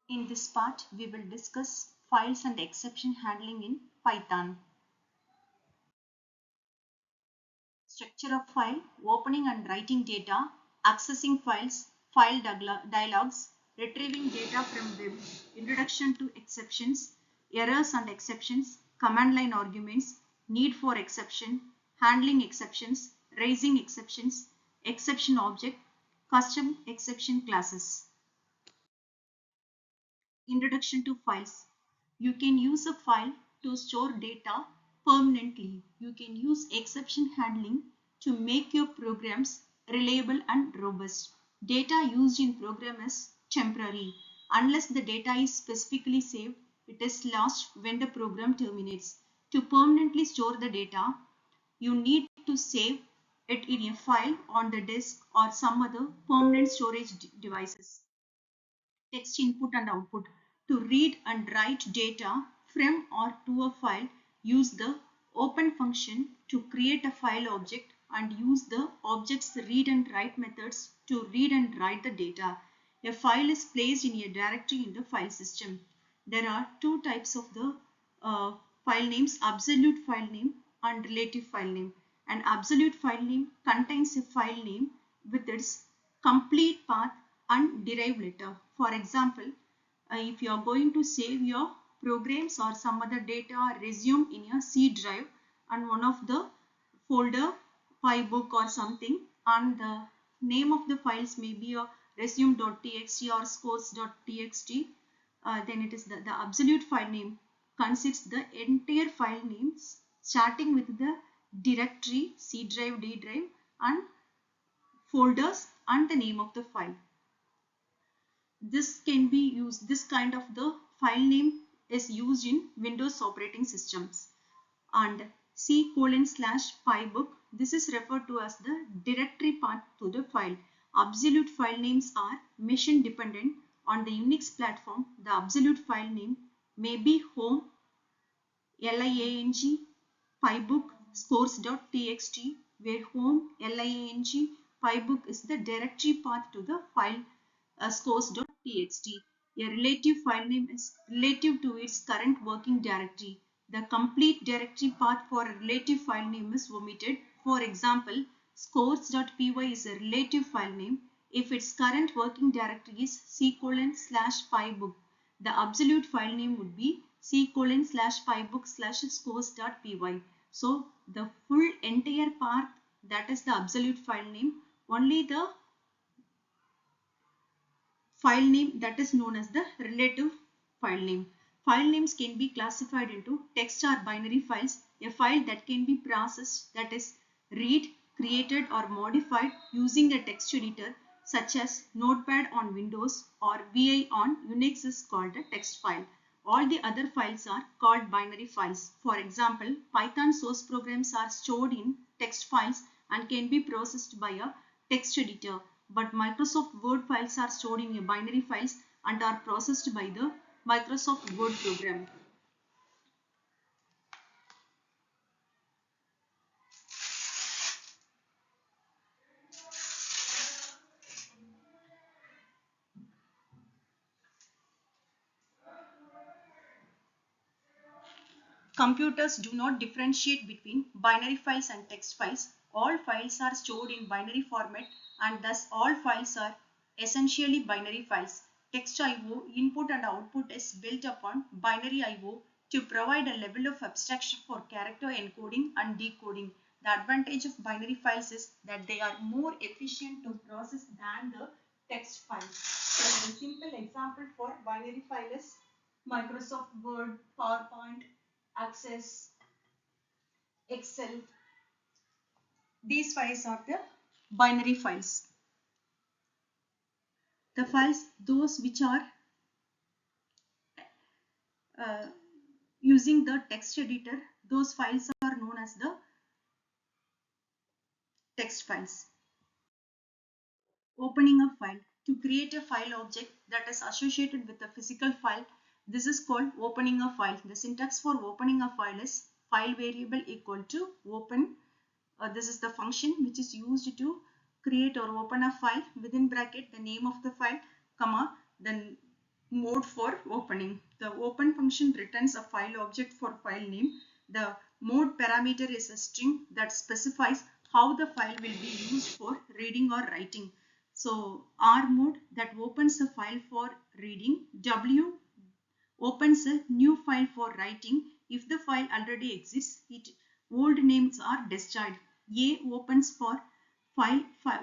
In this part, we will discuss files and exception handling in Python. Structure of file, opening and writing data, accessing files, file dialogues, retrieving data from web, introduction to exceptions, errors and exceptions, command line arguments, need for exception, handling exceptions, raising exceptions, exception object, custom exception classes. Introduction to files. You can use a file to store data permanently. You can use exception handling to make your programs reliable and robust. Data used in program is temporary. Unless the data is specifically saved, it is lost when the program terminates. To permanently store the data, you need to save it in a file on the disk or some other permanent storage devices. Text input and output. To read and write data from or to a file, use the open function to create a file object and use the object's read and write methods to read and write the data. A file is placed in a directory in the file system. There are two types of the file names, absolute file name and relative file name. An absolute file name contains a file name with its complete path and derived letter. For example, if you are going to save your programs or some other data or resume in your C drive and one of the folder PyBook or something, and the name of the files may be a resume.txt or scores.txt, then it is the absolute file name consists the entire file names starting with the directory C drive, D drive and folders and the name of the file. This can be used, this kind of the file name is used in Windows operating systems. And C:/pybook, this is referred to as the directory path to the file. Absolute file names are machine dependent. On the Unix platform, the absolute file name may be home, ling, pybook, scores.txt, where home, ling, pybook is the directory path to the file scores.txt. A relative file name is relative to its current working directory. The complete directory path for a relative file name is omitted. For example, scores.py is a relative file name if its current working directory is C:/pybook. The absolute file name would be C:/pybook/scores.py. So the full entire path, that is the absolute file name. Only the file name that is known as the relative file name. File names can be classified into text or binary files. A file that can be processed, that is read, created or modified using a text editor such as Notepad on Windows or VI on Unix is called a text file. All the other files are called binary files. For example, Python source programs are stored in text files and can be processed by a text editor. But Microsoft Word files are stored in a binary files and are processed by the Microsoft Word program. Computers do not differentiate between binary files and text files. All files are stored in binary format and thus all files are essentially binary files. Text I/O input and output is built upon binary I/O to provide a level of abstraction for character encoding and decoding. The advantage of binary files is that they are more efficient to process than the text files. So a simple example for binary file is Microsoft Word, PowerPoint, Access, Excel. These files are the binary files. The files, those which are using the text editor, those files are known as the text files. Opening a file. To create a file object that is associated with a physical file, this is called opening a file. The syntax for opening a file is file variable equal to open. This is the function which is used to create or open a file. Within bracket the name of the file, comma, then mode for opening. The open function returns a file object for file name. The mode parameter is a string that specifies how the file will be used for reading or writing. So R mode that opens a file for reading. W opens a new file for writing. If the file already exists, old names are destroyed. A opens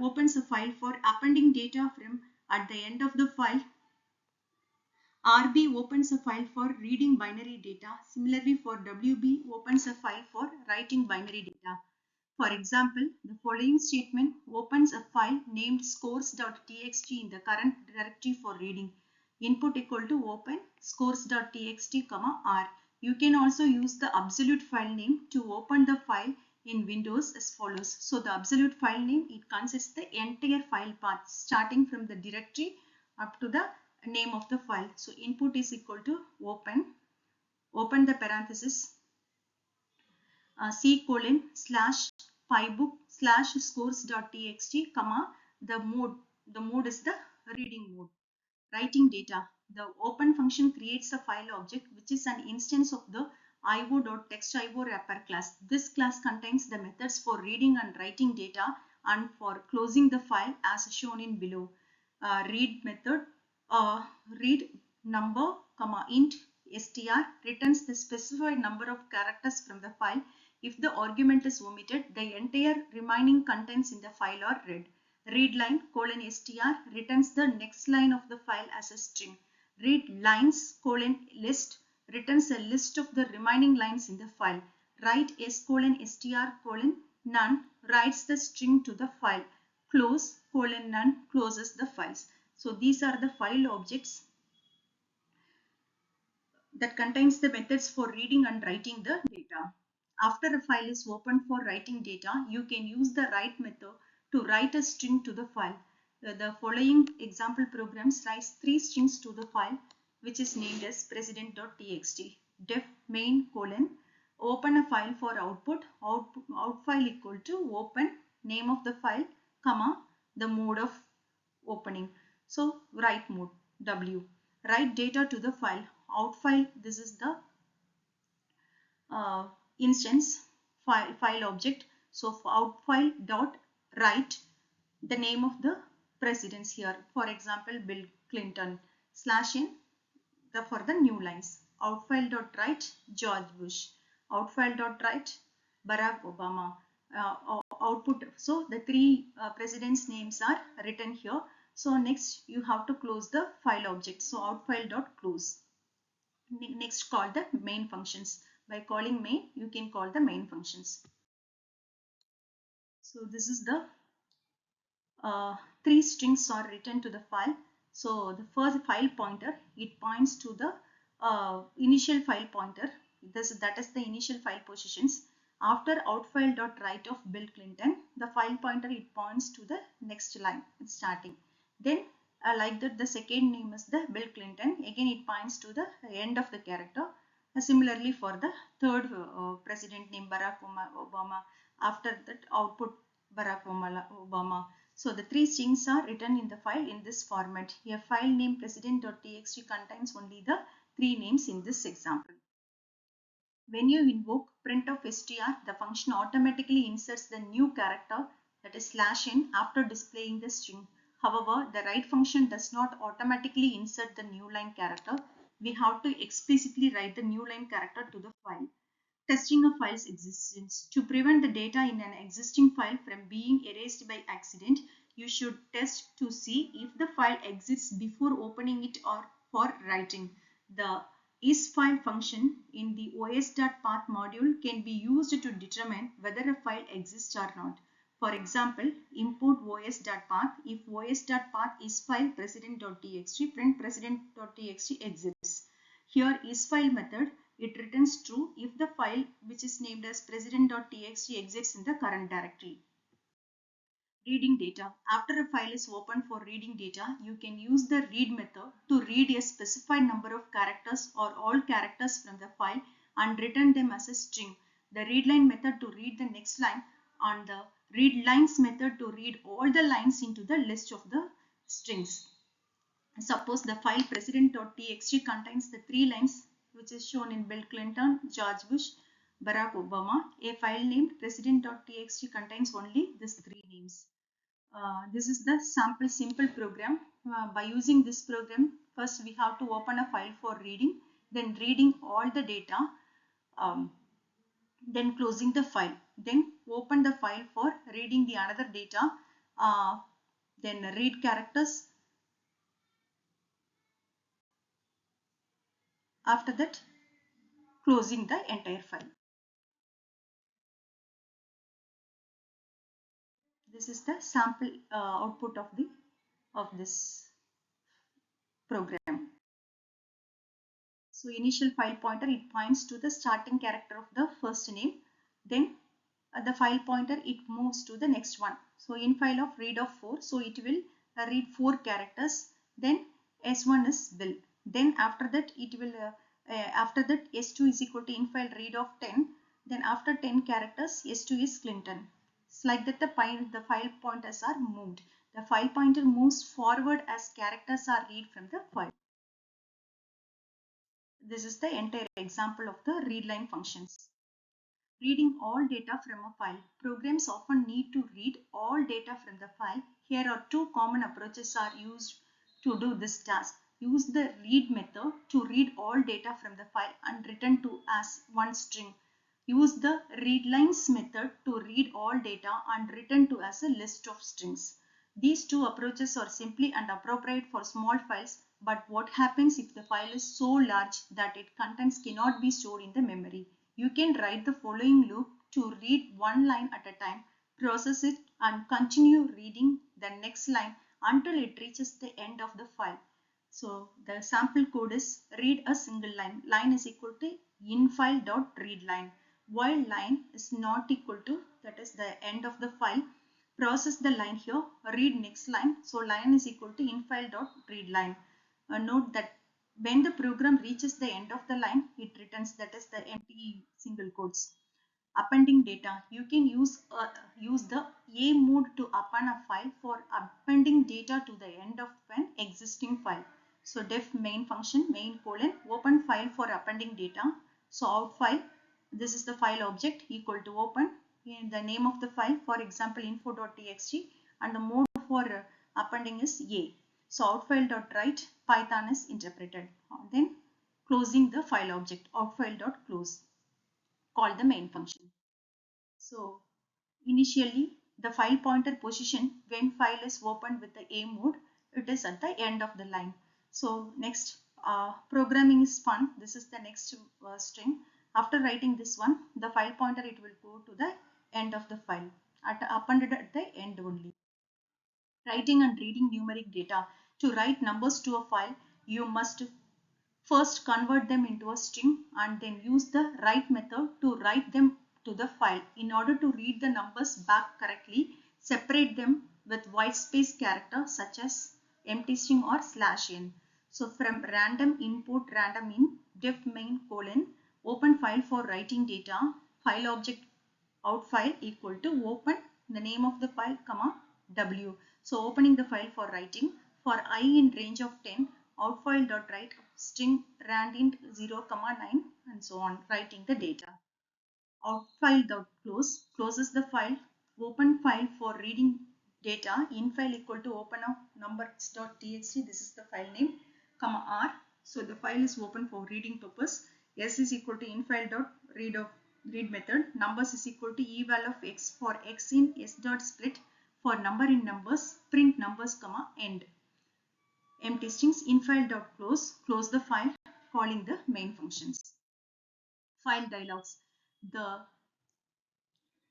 opens a file for appending data from at the end of the file. RB opens a file for reading binary data. Similarly, for WB opens a file for writing binary data. For example, the following statement opens a file named scores.txt in the current directory for reading. Input equal to open scores.txt, R. You can also use the absolute file name to open the file in Windows as follows. So the absolute file name, it consists the entire file path starting from the directory up to the name of the file. So input is equal to open the parenthesis, C colon slash pybook slash scores.txt, the mode is the reading mode. Writing data. The open function creates a file object which is an instance of the io.textio wrapper class. This class contains the methods for reading and writing data and for closing the file as shown in below. Read method, read number, int str returns the specified number of characters from the file. If the argument is omitted, the entire remaining contents in the file are read. Read line :str returns the next line of the file as a string. Read lines :list returns a list of the remaining lines in the file. Write s::str: none writes the string to the file. Close :none closes the files. So these are the file objects that contains the methods for reading and writing the data. After a file is opened for writing data, you can use the write method to write a string to the file. The following example programs writes 3 strings to the file which is named as president.txt. Def main : open a file for output file equal to open name of the file, the mode of opening. So write mode W. Write data to the file out file. This is the instance file object. So out file dot write the name of the presidents here. For example, Bill Clinton /n for the new lines. Out file dot write George Bush. Out file dot write Barack Obama. Output. So the 3 presidents' names are written here. So next you have to close the file object. So out file dot close. Next call the main functions. By calling main, you can call the main functions. So this is the 3 strings are written to the file. So the first file pointer, it points to the initial file pointer. That is the initial file positions. After outfile.write of Bill Clinton, the file pointer, it points to the next line. It's starting. Then like that, the second name is the Bill Clinton. Again, it points to the end of the character. Similarly, for the third president named Barack Obama, after that output Barack Obama. So the 3 strings are written in the file in this format. A file name president.txt contains only the 3 names in this example. When you invoke printf-str, the function automatically inserts the new character, that is /n, after displaying the string. However, the write function does not automatically insert the new line character. We have to explicitly write the new line character to the file. Testing a file's existence. To prevent the data in an existing file from being erased by accident, you should test to see if the file exists before opening it or for writing. The isFile function in the os.path module can be used to determine whether a file exists or not. For example, import os.path. If os.path isFile president.txt, print president.txt exists. Here isFile method, it returns true if the file which is named as president.txt exists in the current directory. Reading data. After a file is opened for reading data, you can use the read method to read a specified number of characters or all characters from the file and return them as a string. The readLine method to read the next line and the readLines method to read all the lines into the list of the strings. Suppose the file president.txt contains the three lines which is shown in Bill Clinton, George Bush, Barack Obama. A file named president.txt contains only these three names. This is the sample simple program. By using this program, first we have to open a file for reading, then reading all the data, um, then closing the file, then open the file for reading the another data, then read characters. After that, closing the entire file. This is the sample output of this program. So initial file pointer, it points to the starting character of the first name. Then the file pointer, it moves to the next one. So in file of read of 4, so it will read 4 characters. Then S1 is Bill. Then after that it will after that S2 is equal to in file read of 10. Then after 10 characters S2 is Clinton. It's like that the file pointers are moved. The file pointer moves forward as characters are read from the file. This is the entire example of the readline functions. Reading all data from a file. Programs often need to read all data from the file. Here are two common approaches are used to do this task. Use the read method to read all data from the file and return to as one string. Use the readlines method to read all data and return to as a list of strings. These two approaches are simply and appropriate for small files, but what happens if the file is so large that its contents cannot be stored in the memory? You can write the following loop to read one line at a time, process it and continue reading the next line until it reaches the end of the file. So the sample code is read a single line. Line is equal to infile.readline. While line is not equal to, that is the end of the file, process the line here, read next line. So line is equal to infile.readline. Note that when the program reaches the end of the line, it returns, that is the empty single quotes. Appending data. You can use the A mode to append a file for appending data to the end of an existing file. So def main function main colon open file for appending data. So out file, this is the file object equal to open, in the name of the file, for example info.txt, and the mode for appending is A. So outfile.write Python is interpreted. Then closing the file object outfile.close, call the main function. So initially the file pointer position when file is opened with the A mode, it is at the end of the line. So next, programming is fun. This is the next string. After writing this one, the file pointer, it will go to the end of the file, appended at the end only. Writing and reading numeric data. To write numbers to a file, you must first convert them into a string and then use the write method to write them to the file. In order to read the numbers back correctly, separate them with white space character such as empty string or /n. So from random import random in def main colon open file for writing data, file object out file equal to open the name of the file comma w. So opening the file for writing. For I in range of 10, out file dot write string randint 0 comma 9 and so on, writing the data. Out file dot close closes the file. Open file for reading data. In file equal to open of numbers.txt, this is the file name, comma r. So the file is open for reading purpose. S is equal to infile dot read method. Numbers is equal to eval of x for x in s dot split for number in numbers, print numbers comma end. Empty strings infile dot close the file, calling the main functions. File dialogs. The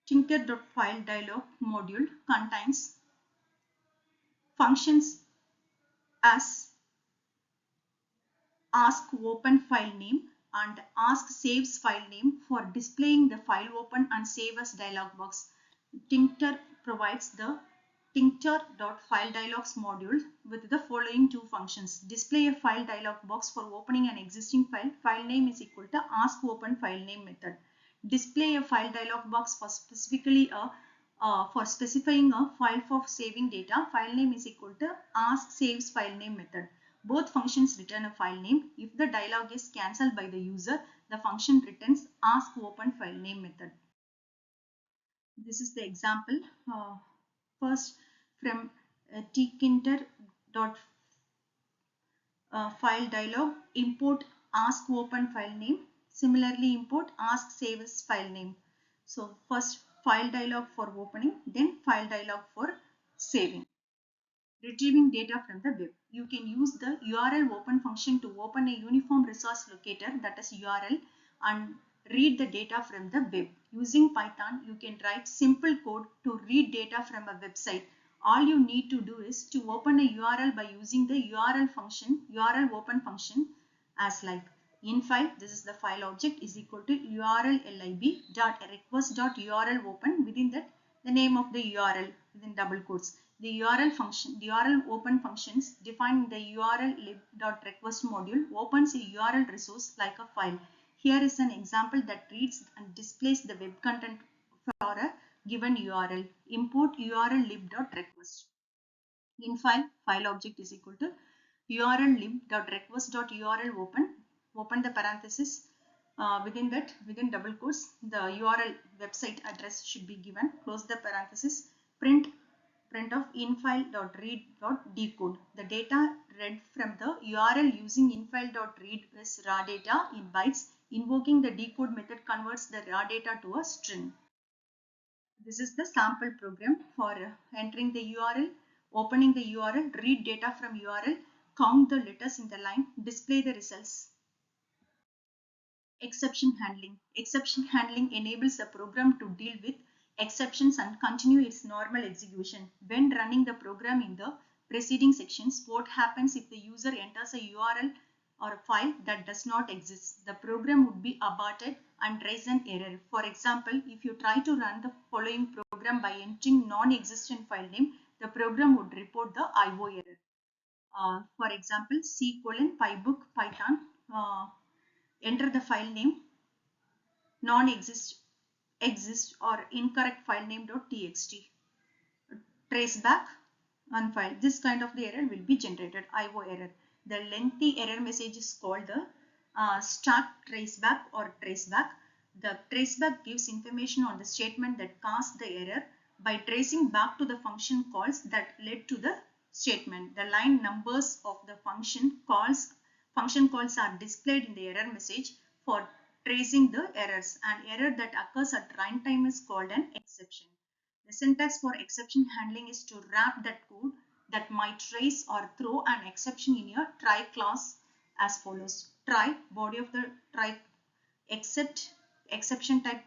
Tinker.file dialog module contains functions as ask open file name and ask saves file name for displaying the file open and save as dialog box. Tinker provides the Tinker.file dialogs module with the following two functions. Display a file dialog box for opening an existing file. File name is equal to ask open file name method. Display a file dialog box for for specifying a file for saving data. File name is equal to ask saves file name method. Both functions return a file name. If the dialog is cancelled by the user, the function returns ask open file name method. This is the example. First, from tkinter.file dialog, import ask open file name. Similarly, import ask save as file name. So first file dialog for opening, then file dialog for saving. Retrieving data from the web. You can use the URL open function to open a uniform resource locator, that is URL, and read the data from the web. Using Python, you can write simple code to read data from a website. All you need to do is to open a URL by using the URL function, URL open function, as like in file, this is the file object, is equal to URL lib dot request dot URL open, within that the name of the URL within double quotes. The URL function, the URL open functions defined the URL lib.request module opens a URL resource like a file. Here is an example that reads and displays the web content for a given URL. Import URL lib.request. In file, file object is equal to URL lib.request.url open the parenthesis. Within that, within double quotes, the URL website address should be given. Close the parenthesis. Print of infile.read.decode. The data read from the URL using infile.read is raw data in bytes. Invoking the decode method converts the raw data to a string. This is the sample program for entering the URL, opening the URL, read data from URL, count the letters in the line, display the results. Exception handling. Exception handling enables a program to deal with exceptions and continue its normal execution. When running the program in the preceding sections, what happens if the user enters a URL or a file that does not exist? The program would be aborted and raise an error. For example, if you try to run the following program by entering non-existent file name, the program would report the IO error. For example, C:pybook python, enter the file name exist or incorrect file name.txt. Trace back on file. This kind of the error will be generated, IO error. The lengthy error message is called the start traceback or traceback. The traceback gives information on the statement that caused the error by tracing back to the function calls that led to the statement. The line numbers of the function calls are displayed in the error message for tracing the errors. An error that occurs at runtime is called an exception. The syntax for exception handling is to wrap that code that might trace or throw an exception in your try clause as follows. Try, body of the try, except exception type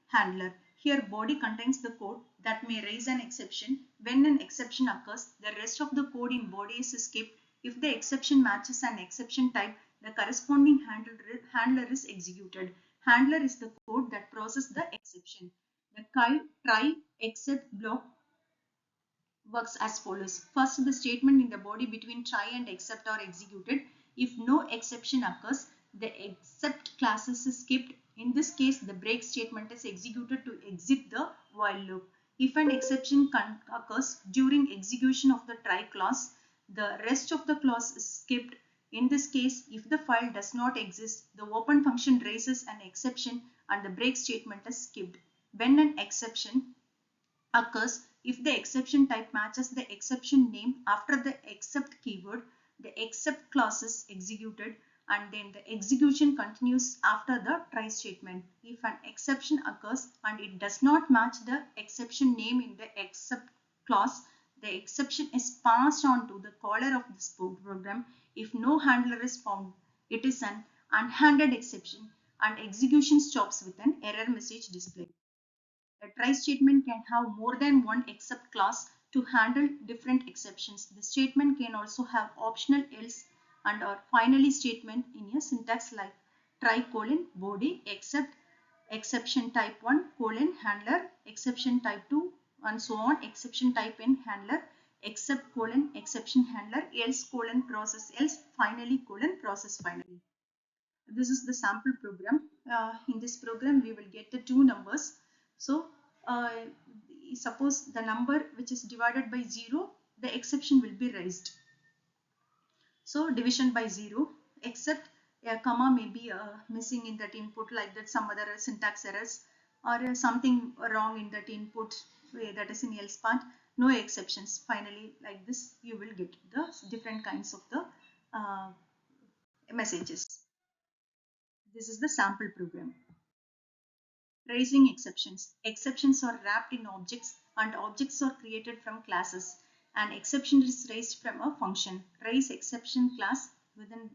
handler. Here body contains the code that may raise an exception. When an exception occurs, the rest of the code in body is skipped. If the exception matches an exception type, the corresponding handler is executed. Handler is the code that processes the exception. The try except block works as follows. First, the statement in the body between try and except are executed. If no exception occurs, the except class is skipped. In this case, the break statement is executed to exit the while loop. If an exception occurs during execution of the try clause, the rest of the clause is skipped. In this case, if the file does not exist, the open function raises an exception and the break statement is skipped. When an exception occurs, if the exception type matches the exception name after the except keyword, the except clause is executed and then the execution continues after the try statement. If an exception occurs and it does not match the exception name in the except clause, the exception is passed on to the caller of this program. If no handler is found, it is an unhandled exception and execution stops with an error message displayed. A try statement can have more than one except clause to handle different exceptions. The statement can also have optional else and or finally statement in a syntax like try : body except exception type 1 : handler exception type 2 and so on, exception type n handler except : exception handler else : process else finally : process finally. This is the sample program. In this program we will get the two numbers. So suppose the number which is divided by 0, the exception will be raised. So division by 0, except a comma may be missing in that input, like that some other syntax errors or something wrong in that input, that is in else part, no exceptions. Finally, like this, you will get the different kinds of the messages. This is the sample program. Raising exceptions. Exceptions are wrapped in objects and objects are created from classes. An exception is raised from a function. Raise exception class within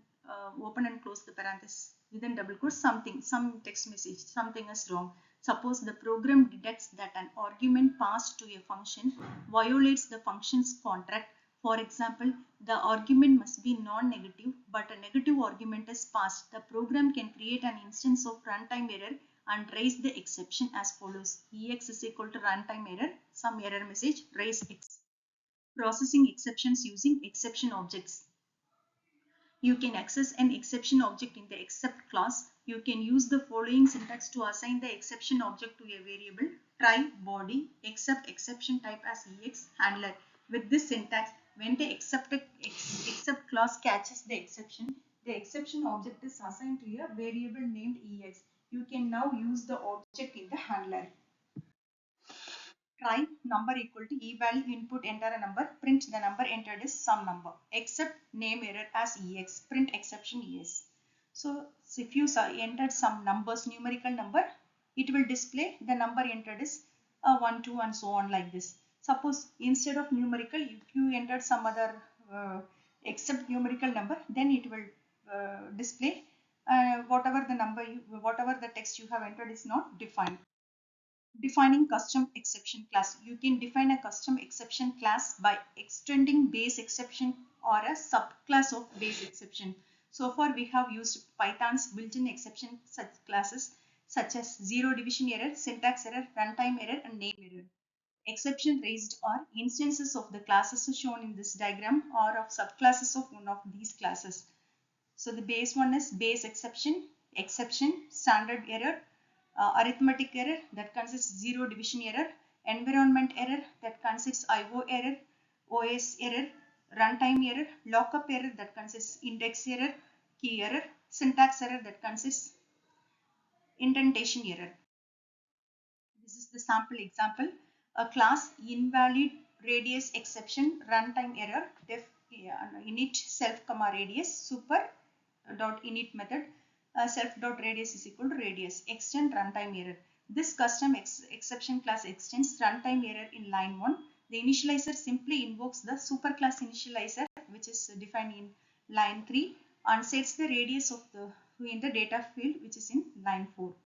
open and close the parenthesis within double quotes some text message, something is wrong. Suppose the program detects that an argument passed to a function violates the function's contract. For example, the argument must be non-negative, but a negative argument is passed. The program can create an instance of runtime error and raise the exception as follows: ex is equal to runtime error, some error message, raise x. Processing exceptions using exception objects. You can access an exception object in the except class. You can use the following syntax to assign the exception object to a variable: try body except exception type as ex handler. With this syntax, when the except class catches the exception object is assigned to a variable named ex. You can now use the object in the handler. Try number equal to eval input, enter a number, print the number entered is some number, except name error as ex, print exception es. So if you entered some numbers, numerical number, it will display the number entered is 1 2 and so on, like this. Suppose instead of numerical, if you entered some other except numerical number, then it will display whatever the text you have entered is not defined. Defining custom exception class. You can define a custom exception class by extending base exception or a subclass of base exception. So far we have used Python's built-in exception classes such as zero division error, syntax error, runtime error, and name error. Exception raised are instances of the classes shown in this diagram or of subclasses of one of these classes. So the base one is base exception, standard error, arithmetic error that consists zero division error, environment error that consists IO error, OS error, runtime error, lockup error that consists index error, key error, syntax error that consists indentation error. This is the sample example. A class invalid radius exception, runtime error, def init self comma radius, super dot init method, self dot radius is equal to radius, extend runtime error. This custom exception class extends runtime error in line 1. The initializer simply invokes the superclass initializer, which is defined in line 3, and sets the radius of the in the data field, which is in line 4.